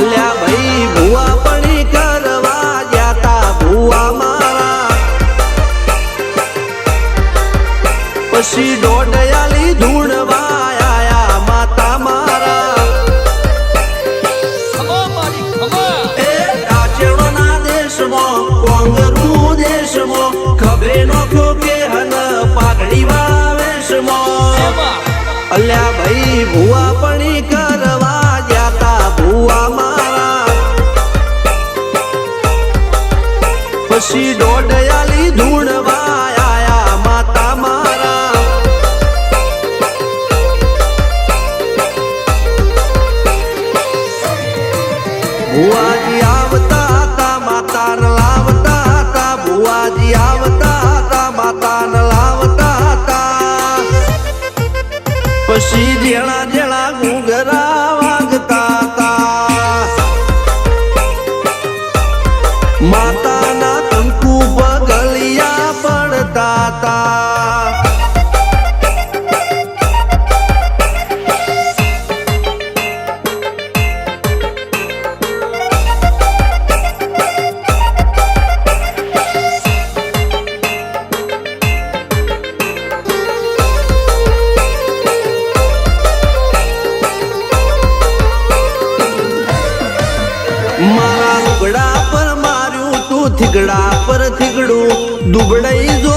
અલ્યા ભાઈ ભુવા પણી કરવા જાતા ભુવા મારા પછી દોડયાલી ધૂણવા આયા માતા મારા એ રાચેણોના દેશમાં કોંગરું દેશમાં ખબરે નોખો કે હન પાઘડી વાવેશમાં અલ્યા ભાઈ ભુવા પણી કરવા જાતા ભુવા મારા પછી દોડયાલી ધૂણવા આયા માતા મારા ભુવાજી આવતા હતા માતાને લાવતા હતા ભુવાજી આવતા હતા માતાને લાવતા હતા પછી જેણા જેણા ઘૂંઘરા વાગતા હતા માતાના કંકુ પગલિયા પડતા હતા મારા લુગડા પર માર્યું તું થીગડા પર થીગડું દુબળાઈ જો